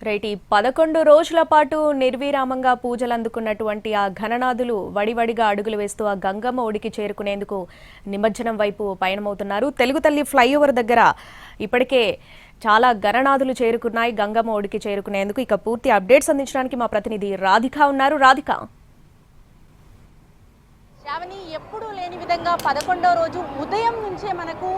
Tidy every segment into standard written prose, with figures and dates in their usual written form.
Right. ఈ 11 రోజుల పాటు నిర్విరామంగా పూజలు అందుకున్నటువంటి ఆ ఘననాథులు వడివడిగా అడుగులు వేస్తూ ఆ గంగమ్మ ఒడికి చేరుకునేందుకు నిమజ్జనం వైపు పయనమవుతున్నారు. తెలుగు తల్లి ఫ్లైఓవర్ దగ్గర ఇప్పటికే చాలా గణనాథులు చేరుకున్నాయి గంగమ్మ ఒడికి చేరుకునేందుకు. ఇక పూర్తి అప్డేట్స్ అందించడానికి మా ప్రతినిధి రాధిక ఉన్నారు. రాధిక, శ్రావణి, ఎప్పుడూ లేని విధంగా 11వ రోజు ఉదయం నుంచే మనకు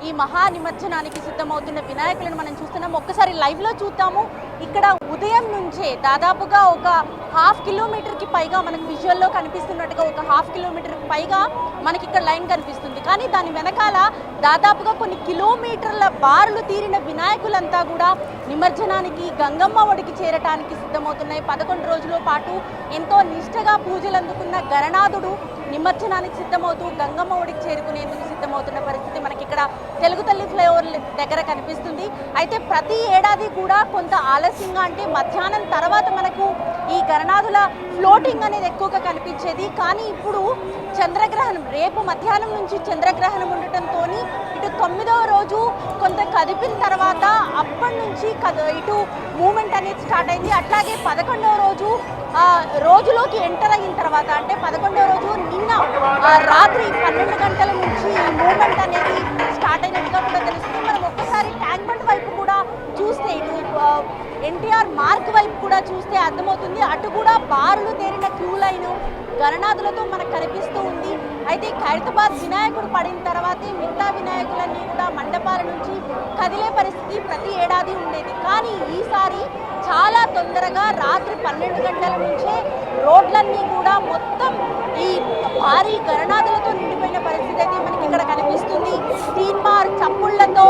ఈ మహా నిమజ్జనానికి సిద్ధమవుతున్న వినాయకులను మనం చూస్తున్నాం. ఒక్కసారి లైవ్లో చూద్దాము. ఇక్కడ ఉదయం నుంచే దాదాపుగా ఒక ½ కిలోమీటర్కి పైగా మనకు విజువల్లో కనిపిస్తున్నట్టుగా ఒక ½ కిలోమీటర్కి పైగా మనకి ఇక్కడ లైన్ కనిపిస్తుంది. కానీ దాని వెనకాల దాదాపుగా కొన్ని కిలోమీటర్ల బారులు తీరిన వినాయకులంతా కూడా నిమజ్జనానికి గంగమ్మ ఒడికి చేరటానికి సిద్ధమవుతున్నాయి. 11 రోజుల పాటు ఎంతో నిష్టగా పూజలు అందుకున్న గణనాథుడు నిమజ్జనానికి సిద్ధమవుతూ గంగమ్మ ఒడికి చేరుకునేందుకు సిద్ధమవుతున్న పరిస్థితి మనకి ఇక్కడ తెలుగు తల్లి ఫ్లైఓవర్ దగ్గర కనిపిస్తుంది. అయితే ప్రతి ఏడాది కూడా కొంత ఆలస్యంగా, అంటే మధ్యాహ్నం తర్వాత మనకు ఈ గణనాథుల ఫ్లోటింగ్ అనేది ఎక్కువగా కనిపించేది. కానీ ఇప్పుడు చంద్రగ్రహణం, రేపు మధ్యాహ్నం నుంచి చంద్రగ్రహణం ఉండటంతో ఇటు 9వ రోజు కొంత కదిపిన తర్వాత అప్పటి నుంచి ఇటు మూమెంట్ అనేది స్టార్ట్ అయింది. అట్లాగే 11వ రోజు రోజులోకి ఎంటర్ అయిన తర్వాత, అంటే 11వ రోజు నిన్న రాత్రి 12 గంటల నుంచి ఈ మూమెంట్ అనేది స్టార్ట్ అయినట్టుగా కూడా తెలుస్తుంది. మనం ఒక్కసారి ట్యాంక్ బండ్ వైపు కూడా చూస్తే, ఇటు ఎన్టీఆర్ మార్క్ వైపు కూడా చూస్తే అర్థమవుతుంది. అటు కూడా బారులు తేరిన క్యూ లైన్ గణనాథులతో మనకు కనిపిస్తూ ఉంది. అయితే ఖైరతాబాద్ వినాయకుడు పడిన తర్వాతే మిగతా వినాయకులన్నీ కూడా మండపాల నుంచి కదిలే పరిస్థితి ప్రతి ఏడాది ఉండేది. కానీ ఈసారి చాలా తొందరగా రాత్రి 12 గంటల నుంచే రోడ్లన్నీ కూడా మొత్తం ఈ భారీ గణనాథులతో నిండిపోయిన పరిస్థితి అయితే మనకి ఇక్కడ కనిపిస్తుంది. తీన్మార్ చప్పుళ్లతో,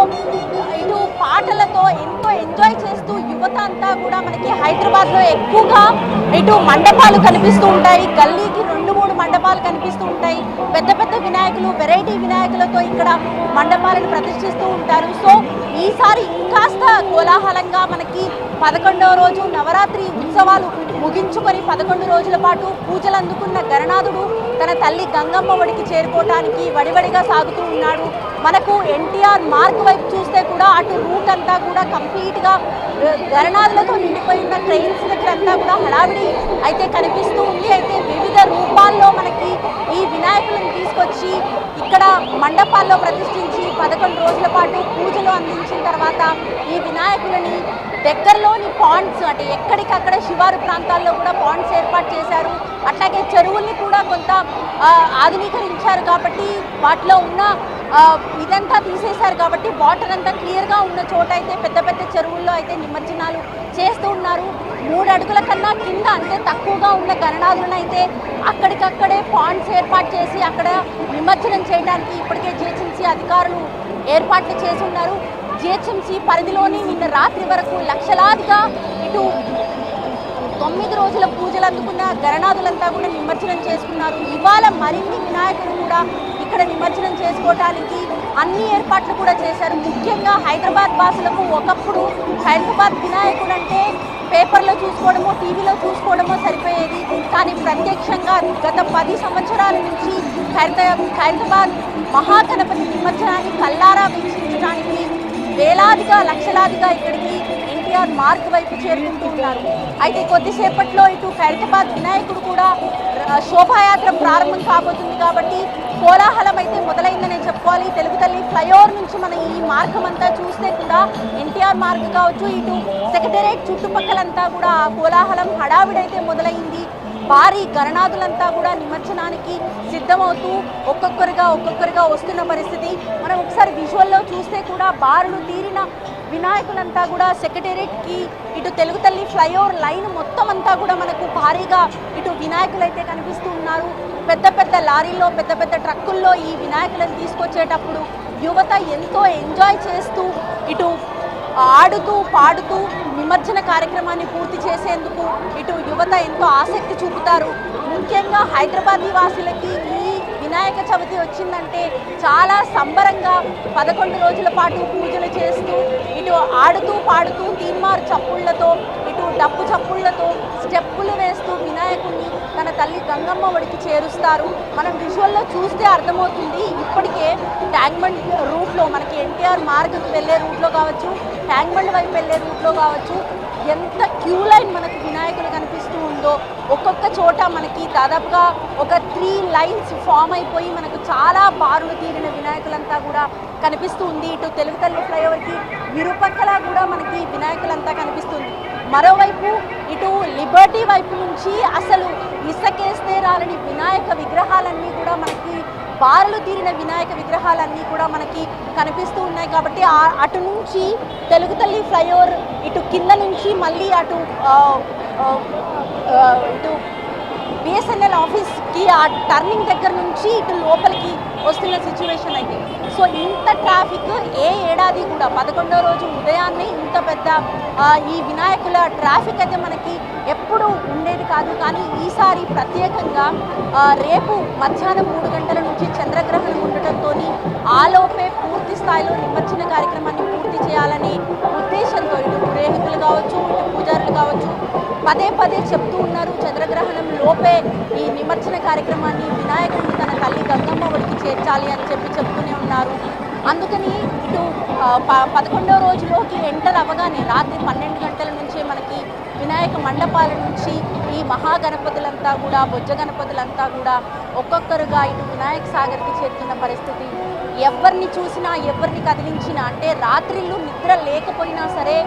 ఇటు పాటలతో ఎంతో ఎంజాయ్ చేస్తూ యువత అంతా కూడా మనకి హైదరాబాద్లో ఎక్కువగా ఇటు మండపాలు కనిపిస్తూ ఉంటాయి. గల్లీకి 2-3 మండపాలు కనిపిస్తూ ఉంటాయి. పెద్ద పెద్ద వినాయకులు, వెరైటీ వినాయకులతో ఇక్కడ మండపాలను ప్రతిష్ఠిస్తూ ఉంటారు. సో ఈసారి ఇంకాస్త కోలాహలంగా మనకి 11వ రోజు నవరాత్రి ఉత్సవాలు ముగించుకొని 11 రోజుల పాటు పూజలు అందుకున్న గణనాథుడు తన తల్లి గంగమ్మ ఒడికి చేరుకోవడానికి వడివడిగా సాగుతూ ఉన్నాడు. మనకు ఎన్టీఆర్ మార్క్ వైపు చూస్తే కూడా అటు రూట్ అంతా కూడా కంప్లీట్గా గణనాథులతో నిండిపోయిన ట్రైన్స్ దగ్గర అంతా కూడా హడావిడి అయితే కనిపిస్తూ ఉంది. అయితే వివిధ రూపాల్లో మనకి ఈ వినాయకులను తీసుకొచ్చి ఇక్కడ మండపాల్లో ప్రతిష్ఠించి 11 రోజుల పాటు పూజలు అందించిన తర్వాత ఈ వినాయకులని దగ్గరలోని పాండ్స్, అంటే ఎక్కడికక్కడ శివారు ప్రాంతాల్లో కూడా పాండ్స్ ఏర్పాటు చేశారు. అట్లాగే చెరువుల్ని కూడా కొంత ఆధునీకరించారు కాబట్టి వాటిలో ఉన్న ఇదంతా తీసేశారు కాబట్టి వాటర్ అంతా క్లియర్గా ఉన్న చోట అయితే పెద్ద పెద్ద చెరువుల్లో అయితే నిమజ్జనాలు చేస్తూ ఉన్నారు. 3 అడుగుల కన్నా కింద, అంటే తక్కువగా ఉన్న గణనాథులను అయితే అక్కడికక్కడే పాండ్స్ ఏర్పాటు చేసి అక్కడ నిమజ్జనం చేయడానికి ఇప్పటికే జిహెచ్ఎంసీ అధికారులు ఏర్పాట్లు చేసి ఉన్నారు. జిహెచ్ఎంసీ పరిధిలోని నిన్న రాత్రి వరకు లక్షలాదిగా ఇటు 9 రోజుల పూజలు అందుకున్న గణనాథులంతా కూడా నిమజ్జనం చేసుకున్నారు. ఇవాళ మరిన్ని వినాయకులు కూడా ఇక్కడ నిమజ్జనం చేసుకోవడానికి అన్ని ఏర్పాట్లు కూడా చేశారు. ముఖ్యంగా హైదరాబాద్ వాసులకు ఒకప్పుడు ఖైరతాబాద్ వినాయకుడు అంటే పేపర్లో చూసుకోవడమో, టీవీలో చూసుకోవడమో సరిపోయేది. కానీ ప్రత్యక్షంగా గత 10 సంవత్సరాల నుంచి ఖైరతాబాద్ మహాగణపతి నిమజ్జనాన్ని కల్లారా వీక్షించడానికి వేలాదిగా, లక్షలాదిగా ఇక్కడికి ఎన్టీఆర్ మార్క్ వైపు చేరుకుంటూ ఉన్నారు. అయితే కొద్దిసేపట్లో ఇటు ఖైరతాబాద్ వినాయకుడు కూడా శోభాయాత్ర ప్రారంభం కాబోతుంది కాబట్టి కోలాహలం అయితే మొదలైందనే చెప్పుకోవాలి. తెలుగు తల్లి ఫ్లైఓవర్ నుంచి మనం ఈ మార్గం అంతా చూస్తే కూడా ఎన్టీఆర్ మార్గ్ కావచ్చు, ఇటు సెక్రటేరియట్ చుట్టుపక్కలంతా కూడా ఆ కోలాహలం హడావిడైతే మొదలైంది. భారీ గణనాథులంతా కూడా నిమజ్జనానికి సిద్ధమవుతూ ఒక్కొక్కరిగా వస్తున్న పరిస్థితి మనం ఒకసారి విజువల్లో చూస్తే కూడా బారులు తీరిన వినాయకులంతా కూడా సెక్రటేరియట్కి, ఇటు తెలుగు తల్లి ఫ్లైఓవర్ లైన్ మొత్తం అంతా కూడా మనకు భారీగా ఇటు వినాయకులు అయితే కనిపిస్తూ ఉన్నారు. పెద్ద పెద్ద లారీల్లో, పెద్ద పెద్ద ట్రక్కుల్లో ఈ వినాయకులను తీసుకొచ్చేటప్పుడు యువత ఎంతో ఎంజాయ్ చేస్తూ ఇటు ఆడుతూ పాడుతూ నిమజ్జన కార్యక్రమాన్ని పూర్తి చేసేందుకు ఇటు యువత ఎంతో ఆసక్తి చూపుతారు. ముఖ్యంగా హైదరాబాద్ నివాసులకి ఈ వినాయక చవితి వచ్చిందంటే చాలా సంబరంగా 11 రోజుల పాటు పూజలు చేస్తూ ఇటు ఆడుతూ పాడుతూ తీన్మార్ చప్పుళ్లతో, ఇటు డప్పు చప్పుళ్లతో స్టెప్పులు వేస్తూ వినాయకుడిని తన తల్లి గంగమ్మ ఒడికి చేరుస్తారు. మనం విజువల్లో చూస్తే అర్థమవుతుంది. ఇప్పటికే ట్యాంక్ బండ్ రూట్లో మనకి ఎన్టీఆర్ మార్గకు వెళ్ళే రూట్లో కావచ్చు, ట్యాంక్ బండ్ వైపు వెళ్ళే రూట్లో కావచ్చు, ఎంత క్యూ లైన్ మనకు వినాయకులు కనిపిస్తూ ఉందో. ఒక్కొక్క చోట మనకి దాదాపుగా ఒక 3 లైన్స్ ఫామ్ అయిపోయి మనకు చాలా బారులు తీరిన వినాయకులంతా కూడా కనిపిస్తూ ఉంది. ఇటు తెలుగు తల్లి ఫ్లైఓవర్కి ఇరుపక్కల కూడా మనకి వినాయకులంతా కనిపిస్తుంది. మరోవైపు ఇటు లిబర్టీ వైపు నుంచి అసలు ఇసుకేస్తే రాలని వినాయక విగ్రహాలన్నీ కూడా మనకి బారులు తీరిన వినాయక విగ్రహాలన్నీ కూడా మనకి కనిపిస్తూ ఉన్నాయి. కాబట్టి అటు నుంచి తెలుగు తల్లి ఫ్లైఓవర్ ఇటు కింద నుంచి మళ్ళీ అటు ఇటు బిఎస్ఎన్ఎల్ ఆఫీస్కి ఆ టర్నింగ్ దగ్గర నుంచి ఇటు లోపలికి వస్తున్న సిచ్యువేషన్ అయితే. సో ఇంత ట్రాఫిక్ ఏ ఏడాది కూడా 11వ రోజు ఉదయాన్నే ఇంత పెద్ద ఈ వినాయకుల ట్రాఫిక్ అయితే మనకి ఎప్పుడు ఉండేది కాదు. కానీ ఈసారి ప్రత్యేకంగా రేపు మధ్యాహ్నం 3 గంటల నుంచి చంద్రగ్రహణం ఉండటంతో ఆలోపే పూర్తి స్థాయిలో నిమజ్జన కార్యక్రమాన్ని పూర్తి చేయాలనే ఉద్దేశంతో ఇటు పురోహితులు కావచ్చు, ఇటు పూజారులు కావచ్చు పదే చెప్తూ ఉన్నారు. చంద్రగ్రహణం లోపే ఈ నిమజ్జన కార్యక్రమాన్ని వినాయకుడిని తన తల్లి గంగమ్మ ఒడికి చేర్చాలి అని చెప్తూనే ఉన్నారు. అందుకని ఇటు 11వ రోజులోకి ఎంటర్ అవ్వగానే రాత్రి 12 గంటల నుంచే మనకి వినాయక మండపాల నుంచి ఈ మహాగణపతులంతా కూడా బొజ్జ గణపతులంతా కూడా ఒక్కొక్కరుగా ఇటు వినాయక సాగర్కి చేరుతున్న పరిస్థితి. ఎవరిని చూసినా ఎవరిని కదిలించినా అంటే రాత్రిళ్ళు నిద్ర లేకపోయినా సరే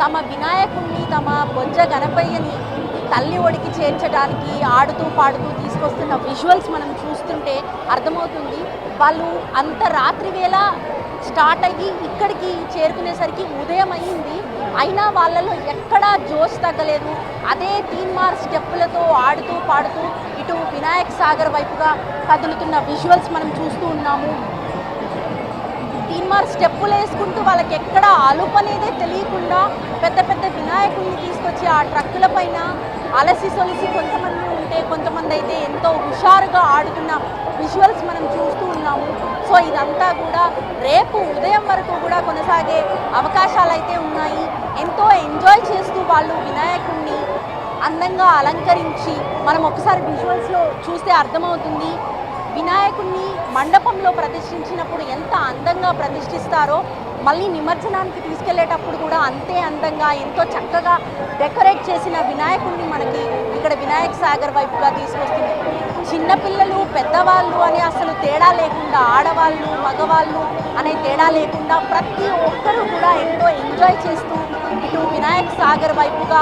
తమ వినాయకుడిని తమ బొజ్జ గణపయ్యని తల్లి ఒడికి చేర్చడానికి ఆడుతూ పాడుతూ తీసుకొస్తున్న విజువల్స్ మనం చూస్తుంటే అర్థమవుతుంది. వాళ్ళు అంత రాత్రి వేళ స్టార్ట్ అయ్యి ఇక్కడికి చేరుకునేసరికి ఉదయం అయ్యింది. అయినా వాళ్ళలో ఎక్కడా జోష్ తగ్గలేదు. అదే తీన్మార్ స్టెప్పులతో ఆడుతూ పాడుతూ ఇటు వినాయక సాగర్ వైపుగా కదులుతున్న విజువల్స్ మనం చూస్తూ ఉన్నాము. తీన్మార్ స్టెప్పులు వేసుకుంటూ వాళ్ళకి ఎక్కడ అలుపు అనేదే తెలియకుండా పెద్ద పెద్ద వినాయకుల్ని తీసుకొచ్చి ఆ ట్రక్కుల పైన అలసి సొలిసి కొంతమంది ఉంటే కొంతమంది అయితే ఎంతో హుషారుగా ఆడుతున్న విజువల్స్ మనం చూస్తూ ఉన్నాము. సో ఇదంతా కూడా రేపు ఉదయం వరకు కూడా కొనసాగే అవకాశాలు అయితే ఉన్నాయి. ఎంతో ఎంజాయ్ చేస్తూ వాళ్ళు వినాయకుడిని అందంగా అలంకరించి మనం ఒకసారి విజువల్స్లో చూస్తే అర్థమవుతుంది. వినాయకుడిని మండపంలో ప్రతిష్ఠించినప్పుడు ఎంత అందంగా ప్రతిష్ఠిస్తారో మళ్ళీ నిమజ్జనానికి తీసుకెళ్లేటప్పుడు కూడా అంతే అందంగా ఎంతో చక్కగా డెకరేట్ చేసిన వినాయకుడిని మనకి ఇక్కడ వినాయక సాగర్ వైపుగా తీసుకొస్తుంది. చిన్నపిల్లలు పెద్దవాళ్ళు అని అసలు తేడా లేకుండా, ఆడవాళ్ళు మగవాళ్ళు అనే తేడా లేకుండా ప్రతి ఒక్కరూ కూడా ఎంతో ఎంజాయ్ చేస్తూ ఇటు వినాయక సాగర్ వైపుగా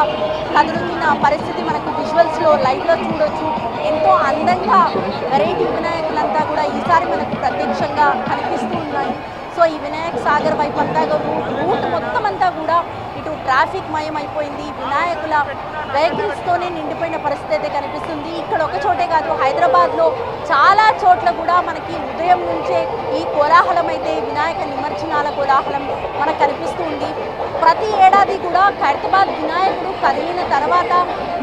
కదులుతున్న పరిస్థితి మనకు విజువల్స్లో లైవ్లో చూడొచ్చు. ఎంతో అందంగా వెరైటీ వినాయకులంతా కూడా ఈసారి మనకు ప్రత్యక్షంగా కనిపిస్తూ ఉన్నాయి. సో ఈ వినాయక సాగర్ వైపు అంతా రూట్ మొత్తం అంతా కూడా ఇటు ట్రాఫిక్ మయం అయిపోయింది. వినాయకుల వెహికల్స్తోనే నిండిపోయిన పరిస్థితి అయితే కనిపిస్తుంది. ఇక్కడ ఒక చోటే కాదు, హైదరాబాద్లో చాలా చోట్ల కూడా మనకి ఉదయం నుంచే ఈ కోలాహలం అయితే వినాయక నిమజ్జనాల కోలాహలం మనకు కనిపిస్తూ ఉంది. ప్రతి ఏడాది కూడా ఖైరతాబాద్ వినాయకుడు కదిలిన తర్వాత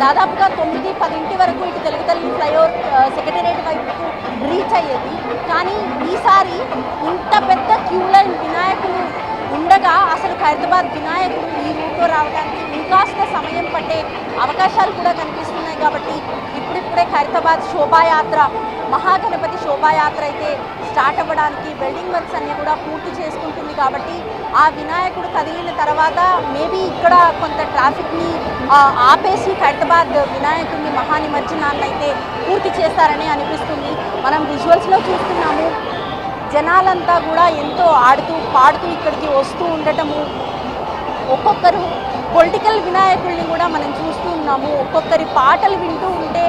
దాదాపుగా 9-10 వరకు ఇటు తెలుగు తల్లి ఫ్లైఓవర్ సెక్రటేరియట్ వైపుకు రీచ్ అయ్యేది. కానీ ఈసారి ఇంత పెద్ద క్యూ లైన్ వినాయకులు ఉండగా అసలు ఖైరతాబాద్ వినాయకుడు ఈ రూట్లో రావడానికి ఇంకాస్త సమయం పట్టే అవకాశాలు కూడా కనిపిస్తున్నాయి. కాబట్టి ఇప్పుడిప్పుడే ఖైరతాబాద్ శోభాయాత్ర, మహాగణపతి శోభాయాత్ర అయితే స్టార్ట్ అవ్వడానికి వెల్డింగ్ వర్క్స్ అన్నీ కూడా పూర్తి చేసుకుంటుంది. కాబట్టి ఆ వినాయకుడు కదిలిన తర్వాత మేబీ ఇక్కడ కొంత ట్రాఫిక్ని ఆపేసి ఖైరతాబాద్ వినాయకుడిని మహానిమజ్జనాన్ని అయితే పూర్తి చేస్తారని అనిపిస్తుంది. మనం విజువల్స్లో చూస్తున్నాము, జనాలంతా కూడా ఎంతో ఆడుతూ పాడుతూ ఇక్కడికి వస్తూ ఉండటము. ఒక్కొక్కరు పొలిటికల్ వినాయకుల్ని కూడా మనం చూస్తూ ఉన్నాము. ఒక్కొక్కరి పాటలు వింటూ ఉంటే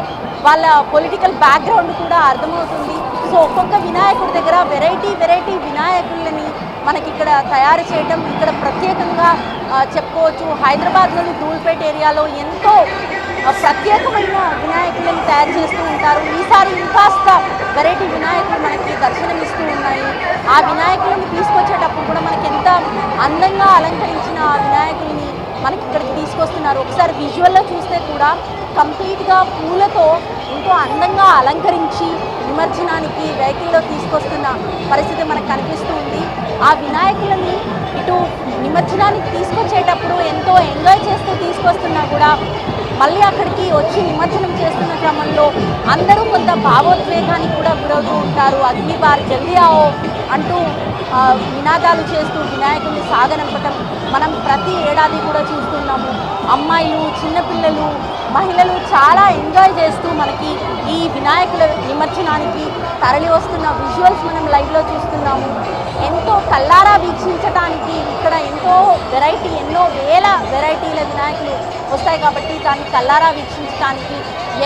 వాళ్ళ పొలిటికల్ బ్యాక్గ్రౌండ్ కూడా అర్థమవుతుంది. సో ఒక్కొక్క వినాయకుడి దగ్గర వెరైటీ వినాయకులని మనకి ఇక్కడ తయారు చేయడం ఇక్కడ ప్రత్యేకంగా చెప్పుకోవచ్చు. హైదరాబాద్లోని ధూల్పేట్ ఏరియాలో ఎంతో ప్రత్యేకమైన వినాయకులను తయారు చేస్తూ ఉంటారు. ఈసారి ఇంకాస్త వెరైటీ వినాయకులు మనకి దర్శనమిస్తూ ఉన్నాయి. ఆ వినాయకులను తీసుకొచ్చేటప్పుడు కూడా మనకి ఎంత అందంగా అలంకరించిన ఆ వినాయకుల్ని మనకి ఇక్కడికి తీసుకొస్తున్నారు. ఒకసారి విజువల్లో చూస్తే కూడా కంప్లీట్గా పూలతో ఎంతో అందంగా అలంకరించి నిమజ్జనానికి వెహికల్లో తీసుకొస్తున్న పరిస్థితి మనకు కనిపిస్తూ ఉంది. ఆ వినాయకులని ఇటు నిమజ్జనానికి తీసుకొచ్చేటప్పుడు ఎంతో ఎంజాయ్ చేస్తూ తీసుకొస్తున్నా కూడా మళ్ళీ అక్కడికి వచ్చి నిమజ్జనం చేస్తున్న క్రమంలో అందరూ కొంత భావోద్వేగానికి కూడా గురవుతూ ఉంటారు. అగ్ని బార్ జల్దీ ఆవో అంటూ నినాదాలు చేస్తూ వినాయకుడిని సాగనంపటం మనం ప్రతి ఏడాది కూడా చూస్తున్నాము. అమ్మాయిలు, చిన్నపిల్లలు, మహిళలు చాలా ఎంజాయ్ చేస్తూ మనకి ఈ వినాయకుల నిమజ్జనానికి తరలి వస్తున్న విజువల్స్ మనం లైవ్లో చూస్తున్నాము. ఎంతో కల్లారా వీక్షించడానికి ఇక్కడ ఎంతో ఎన్నో వేల వెరైటీల వినాయకులు వస్తాయి కాబట్టి దాన్ని కల్లారా వీక్షించడానికి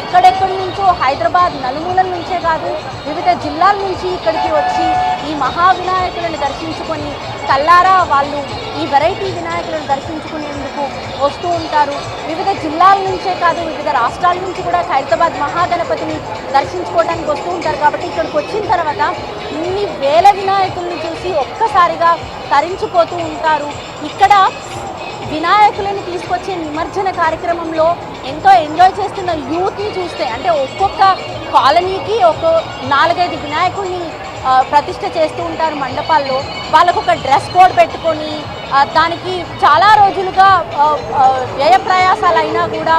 ఎక్కడెక్కడి నుంచో హైదరాబాద్ నలుమూలల నుంచే కాదు వివిధ జిల్లాల నుంచి ఇక్కడికి వచ్చి ఈ మహావినాయకులను దర్శించుకొని కల్లారా వాళ్ళు ఈ వెరైటీ వినాయకులను దర్శించుకునేందుకు వస్తూ ఉంటారు. వివిధ జిల్లాల నుంచే కాదు వివిధ రాష్ట్రాల నుంచి కూడా హైదరాబాద్ మహాగణపతిని దర్శించుకోవడానికి వస్తూ ఉంటారు. కాబట్టి ఇక్కడికి వచ్చిన తర్వాత ఇన్ని వేల వినాయకులను చూసి ఒక్కసారిగా తరించిపోతూ ఉంటారు. ఇక్కడ వినాయకులను తీసుకొచ్చే నిమజ్జన కార్యక్రమంలో ఎంతో ఎంజాయ్ చేస్తున్న యూత్ని చూస్తే అంటే ఒక్కొక్క కాలనీకి ఒక 4-5 వినాయకుడిని ప్రతిష్ఠ చేస్తూ ఉంటారు మండపాల్లో. వాళ్ళకు ఒక డ్రెస్ కోడ్ పెట్టుకొని దానికి చాలా రోజులుగా వ్యయ ప్రయాసాలైనా కూడా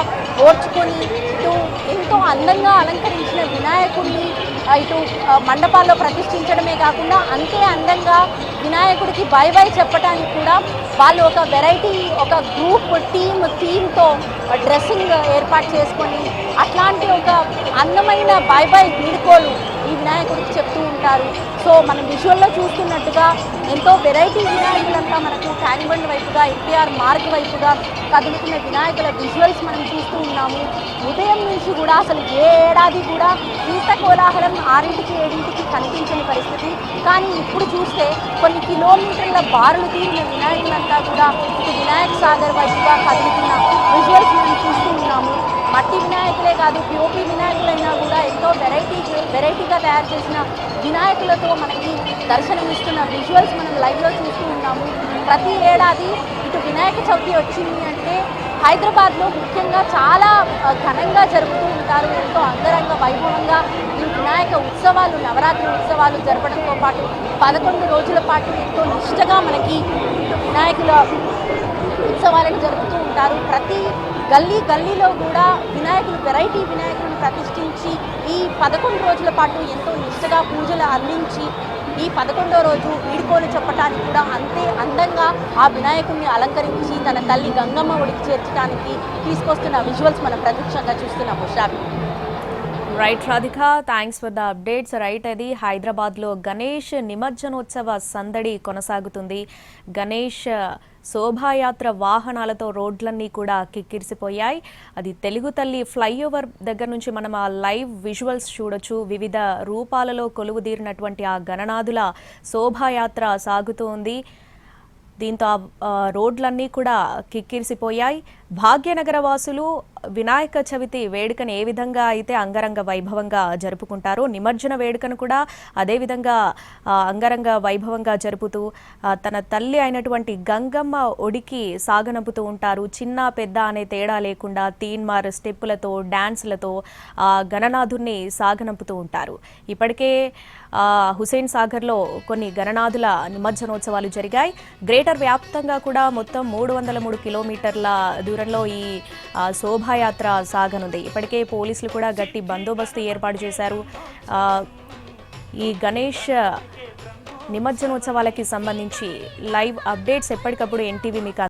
ఓర్చుకొని ఇటు ఎంతో అందంగా అలంకరించిన వినాయకుడిని ఇటు మండపాల్లో ప్రతిష్ఠించడమే కాకుండా అంతే అందంగా వినాయకుడికి బై బై చెప్పడానికి కూడా వాళ్ళు ఒక వెరైటీ ఒక గ్రూప్ థీమ్తో డ్రెస్సింగ్ ఏర్పాటు చేసుకొని అట్లాంటి ఒక అందమైన బై బై వీడుకోలు ఈ వినాయకుడికి చెప్తూ ఉంటారు. సో మనం విజువల్లో చూస్తున్నట్టుగా ఎంతో వెరైటీ వినాయకులంతా మనకు ట్యాంక్ బండ్ వైపుగా ఎన్టీఆర్ మార్గ్ వైపుగా కదులుతున్న వినాయకుల విజువల్స్ మనం చూస్తూ ఉన్నాము. ఉదయం నుంచి కూడా అసలు ఏ ఏడాది కూడా ఇంత కోలాహలం 6కి 7కి కనిపించని పరిస్థితి. కానీ ఇప్పుడు చూస్తే కొన్ని కిలోమీటర్ల బారులు తీరిన వినాయకులంతా కూడా ఇటు వినాయక సాగర్ వైపుగా కదులుతున్న విజువల్స్ మనం చూస్తూ ఉన్నాము. మట్టి వినాయకులే కాదు పిఓపి వినాయకులైనా కూడా ఎంతో వెరైటీగా తయారు చేసిన వినాయకులతో మనకి దర్శనమిస్తున్న విజువల్స్ మనం లైవ్లో చూస్తూ ఉన్నాము. ప్రతి ఏడాది ఇటు వినాయక చవితి వచ్చింది అంటే హైదరాబాద్లో ముఖ్యంగా చాలా ఘనంగా జరుపుతూ ఉంటారు. ఎంతో అంగరంగ వైభవంగా ఈ వినాయక ఉత్సవాలు నవరాత్రి ఉత్సవాలు జరపడంతో పాటు 11 రోజుల పాటు ఎంతో నిష్టగా మనకి వినాయకుల ఉత్సవాలను జరుపుతూ ఉంటారు. ప్రతి గల్లీలో కూడా వెరైటీ వినాయకులను ప్రతిష్ఠించి ఈ 11 రోజుల పాటు ఎంతో నిష్టగా పూజలు అందించి ఈ 11వ రోజు వీడుకోలు చెప్పడానికి కూడా అంతే అందంగా ఆ వినాయకుడిని అలంకరించి తన తల్లి గంగమ్మ ఒడికి చేర్చడానికి తీసుకొస్తున్న విజువల్స్ మనం ప్రత్యక్షంగా చూస్తున్నాము. Shravya. Right Radhika, thanks for the updates. Right, అది హైదరాబాద్లో గణేష్ నిమజ్జనోత్సవ సందడి కొనసాగుతుంది. గణేష్ శోభాయాత్ర వాహనాలతో రోడ్లన్నీ కూడా కిక్కిరిసిపోయాయి. అది తెలుగు తల్లి ఫ్లైఓవర్ దగ్గర నుంచి మనం ఆ లైవ్ విజువల్స్ చూడొచ్చు. వివిధ రూపాలలో కొలువుదీరినటువంటి ఆ గణనాథుల శోభాయాత్ర సాగుతూ ఉంది. దీంతో రోడ్లన్నీ కూడా కిక్కిరిసిపోయాయి. భాగ్యనగర వాసులు వినాయక చవితి వేడుకను ఏ విధంగా అయితే అంగరంగ వైభవంగా జరుపుకుంటారో నిమజ్జన వేడుకను కూడా అదేవిధంగా అంగరంగ వైభవంగా జరుపుతూ తన తల్లి అయినటువంటి గంగమ్మ ఒడికి సాగనంపుతూ ఉంటారు. చిన్న పెద్ద అనే తేడా లేకుండా తీన్మార్ స్టెప్పులతో డాన్స్లతో గణనాథుని సాగనంపుతూ ఉంటారు. ఇప్పటికే హుసేన్ సాగర్లో కొన్ని గణనాథుల నిమజ్జనోత్సవాలు జరిగాయి. గ్రేటర్ వ్యాప్తంగా కూడా మొత్తం 303 కిలోమీటర్ల దూరంలో ఈ శోభాయాత్ర సాగనుంది. ఇప్పటికే పోలీసులు కూడా గట్టి బందోబస్తు ఏర్పాటు చేశారు. ఈ గణేష్ నిమజ్జనోత్సవాలకి సంబంధించి లైవ్ అప్డేట్స్ ఎప్పటికప్పుడు ఎన్టీవీ మీకు